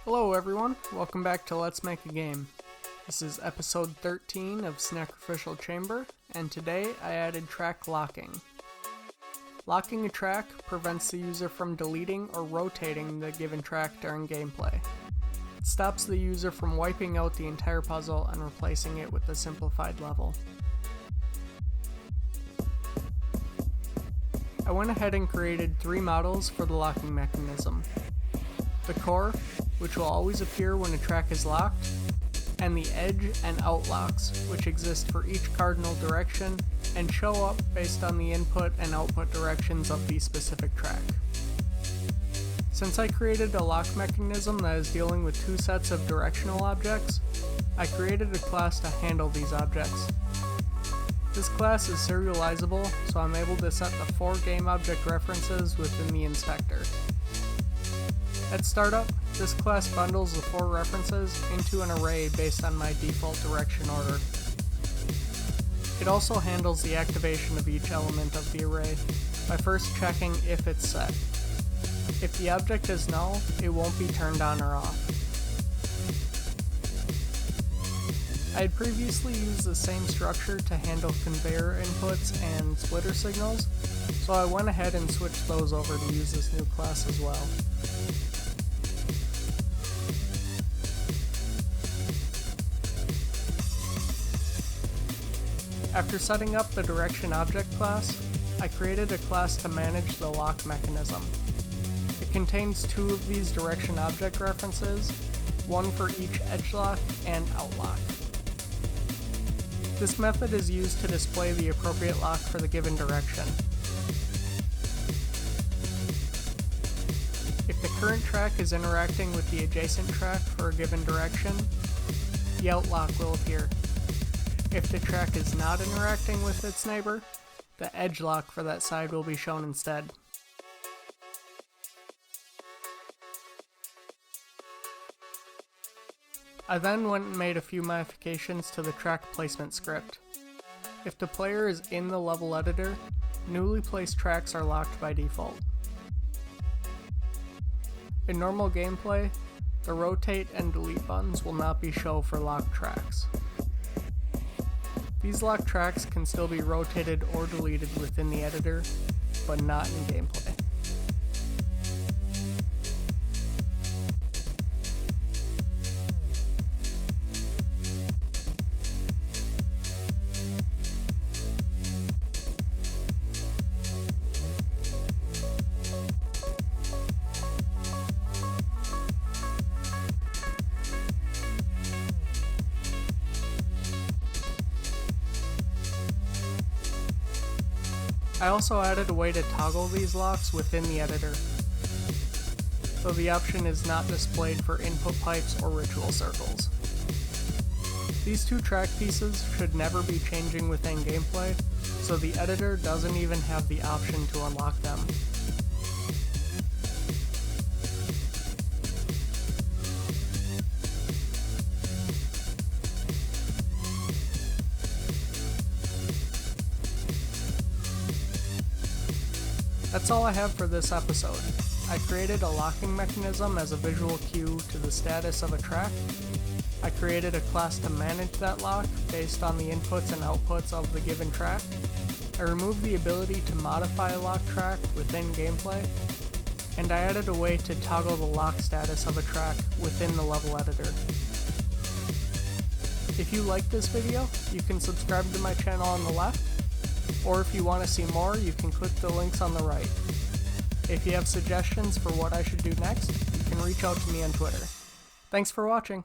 Hello everyone, welcome back to Let's Make a Game. This is episode 13 of Snackrificial Chamber, and today I added track locking. Locking a track prevents the user from deleting or rotating the given track during gameplay. It stops the user from wiping out the entire puzzle and replacing it with a simplified level. I went ahead and created 3 models for the locking mechanism. The core, which will always appear when a track is locked, and the edge and out locks, which exist for each cardinal direction and show up based on the input and output directions of the specific track. Since I created a lock mechanism that is dealing with 2 sets of directional objects, I created a class to handle these objects. This class is serializable, so I'm able to set the 4 game object references within the inspector. At startup, this class bundles the 4 references into an array based on my default direction order. It also handles the activation of each element of the array by first checking if it's set. If the object is null, it won't be turned on or off. I had previously used the same structure to handle conveyor inputs and splitter signals, so I went ahead and switched those over to use this new class as well. After setting up the direction object class, I created a class to manage the lock mechanism. It contains 2 of these direction object references, one for each edge lock and out lock. This method is used to display the appropriate lock for the given direction. If the current track is interacting with the adjacent track for a given direction, the out lock will appear. If the track is not interacting with its neighbor, the edge lock for that side will be shown instead. I then went and made a few modifications to the track placement script. If the player is in the level editor, newly placed tracks are locked by default. In normal gameplay, the rotate and delete buttons will not be shown for locked tracks. These locked tracks can still be rotated or deleted within the editor, but not in gameplay. I also added a way to toggle these locks within the editor, so the option is not displayed for input pipes or ritual circles. These 2 track pieces should never be changing within gameplay, so the editor doesn't even have the option to unlock them. That's all I have for this episode. I created a locking mechanism as a visual cue to the status of a track. I created a class to manage that lock based on the inputs and outputs of the given track. I removed the ability to modify a lock track within gameplay. And I added a way to toggle the lock status of a track within the level editor. If you liked this video, you can subscribe to my channel on the left, or if you want to see more, you can click the links on the right. If you have suggestions for what I should do next, you can reach out to me on Twitter. Thanks for watching.